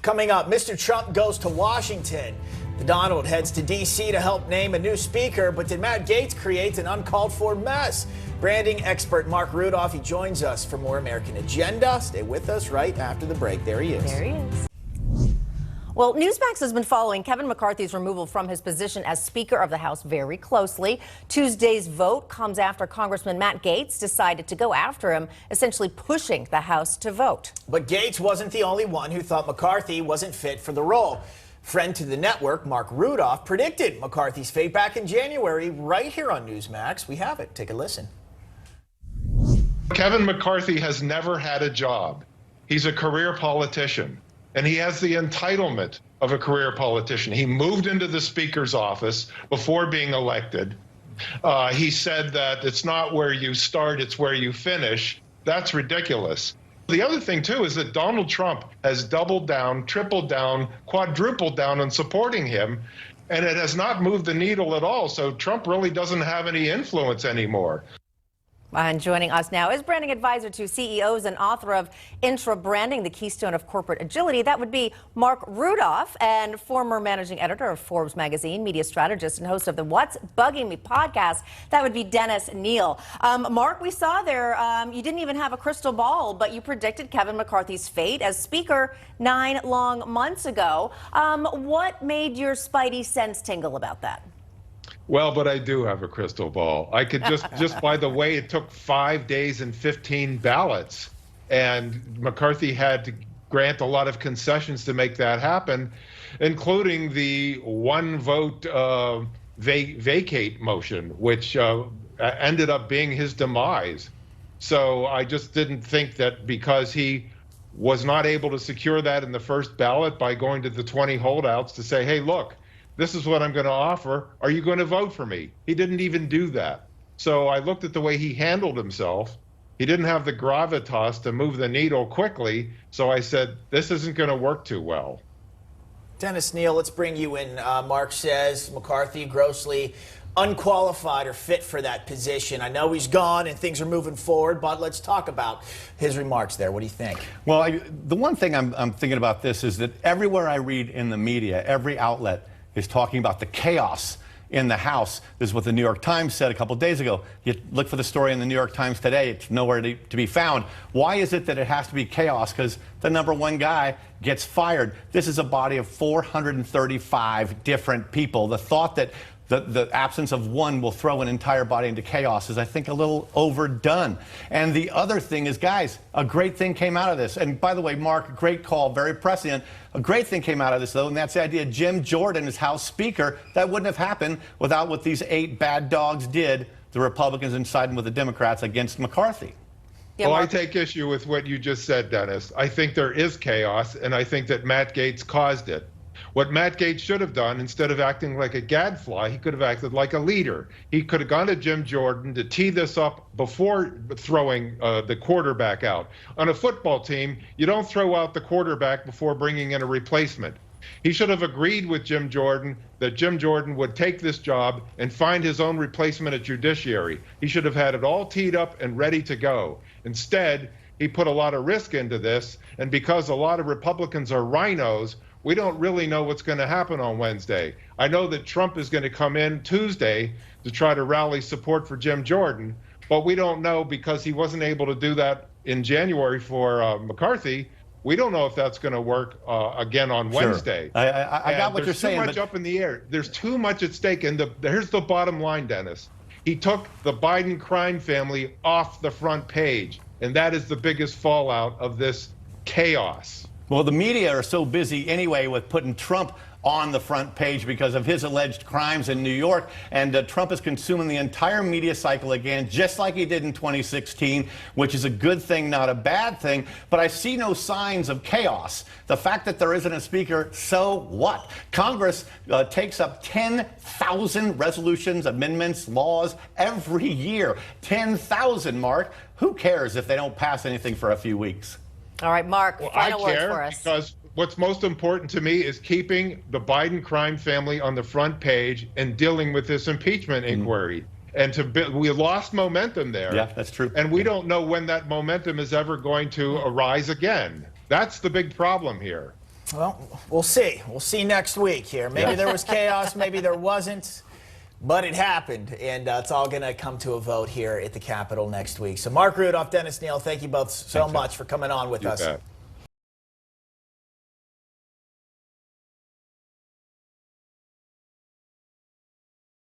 Coming up, Mr. Trump goes to Washington. The Donald heads to D.C. to help name a new speaker, but did Matt Gaetz create an uncalled for mess? Branding expert Marc Rudov, he joins us for more American Agenda. Stay with us right after the break. There he is. There he is. Well, Newsmax has been following Kevin McCarthy's removal from his position as Speaker of the House very closely. Tuesday's vote comes after Congressman Matt Gaetz decided to go after him, essentially pushing the House to vote. But Gaetz wasn't the only one who thought McCarthy wasn't fit for the role. Friend to the network, Marc Rudov, predicted McCarthy's fate back in January right here on Newsmax. We have it. Take a listen. Kevin McCarthy has never had a job. He's a career politician, and he has the entitlement of a career politician. He moved into the Speaker's office before being elected. He said that it's not where you start, it's where you finish. That's ridiculous. The other thing, too, is that Donald Trump has doubled down, tripled down, quadrupled down on supporting him, and it has not moved the needle at all. So Trump really doesn't have any influence anymore. And joining us now is branding advisor to CEOs and author of Intra Branding, the Keystone of Corporate Agility. That would be Marc Rudov, and former managing editor of Forbes magazine, media strategist, and host of the What's Bugging Me podcast. That would be Dennis Neal. Marc, we saw there you didn't even have a crystal ball, but you predicted Kevin McCarthy's fate as Speaker 9 long months ago. What made your spidey sense tingle about that? Well, but I do have a crystal ball. I could just by the way, it took 5 days and 15 ballots, and McCarthy had to grant a lot of concessions to make that happen, including the one vote vacate motion, which ended up being his demise. So I just didn't think that because he was not able to secure that in the first ballot by going to the 20 holdouts to say, hey, look, this is what I'm going to offer. Are you going to vote for me? He didn't even do that. So I looked at the way he handled himself. He didn't have the gravitas to move the needle quickly. So I said, this isn't going to work too well. Dennis Neal, let's bring you in. Marc says McCarthy grossly unqualified or fit for that position. I know he's gone and things are moving forward, but let's talk about his remarks there. What do you think? Well, the one thing I'm thinking about this is that everywhere I read in the media, every outlet is talking about the chaos in the House. This is what the New York Times said a couple days ago. You look for the story in the New York Times today, it's nowhere to be found. Why is it that it has to be chaos? Because the #1 guy gets fired. This is a body of 435 different people. The thought that the absence of one will throw an entire body into chaos is, I think, a little overdone. And the other thing is, guys, a great thing came out of this. And by the way, Marc, great call, very prescient. A great thing came out of this, though, and that's the idea of Jim Jordan as House Speaker. That wouldn't have happened without what these 8 bad dogs did, the Republicans and siding with the Democrats against McCarthy. Yeah, well, I take issue with what you just said, Dennis. I think there is chaos, and I think that Matt Gaetz caused it. What Matt Gaetz should have done, instead of acting like a gadfly, he could have acted like a leader. He could have gone to Jim Jordan to tee this up before throwing the quarterback out. On a football team, you don't throw out the quarterback before bringing in a replacement. He should have agreed with Jim Jordan that Jim Jordan would take this job and find his own replacement at Judiciary. He should have had it all teed up and ready to go. Instead, he put a lot of risk into this, and because a lot of Republicans are rhinos, we don't really know what's going to happen on Wednesday. I know that Trump is going to come in Tuesday to try to rally support for Jim Jordan, but we don't know because he wasn't able to do that in January for McCarthy. We don't know if that's going to work again on Wednesday. I got what you're saying. There's too much up in the air. There's too much at stake. And here's the bottom line, Dennis. He took the Biden crime family off the front page, and that is the biggest fallout of this chaos. Well, the media are so busy anyway with putting Trump on the front page because of his alleged crimes in New York, and Trump is consuming the entire media cycle again, just like he did in 2016, which is a good thing, not a bad thing. But I see no signs of chaos. The fact that there isn't a speaker, so what? Congress takes up 10,000 resolutions, amendments, laws every year. 10,000, Marc. Who cares if they don't pass anything for a few weeks? All right, Marc, final words for us. Because what's most important to me is keeping the Biden crime family on the front page and dealing with this impeachment inquiry. And we lost momentum there. Yeah, that's true. And we don't know when that momentum is ever going to arise again. That's the big problem here. Well, we'll see. We'll see next week here. Maybe there was chaos, maybe there wasn't. But it happened, and it's all going to come to a vote here at the Capitol next week. So Marc Rudov, Dennis Neal, thank you both so much for coming on with us. Bet.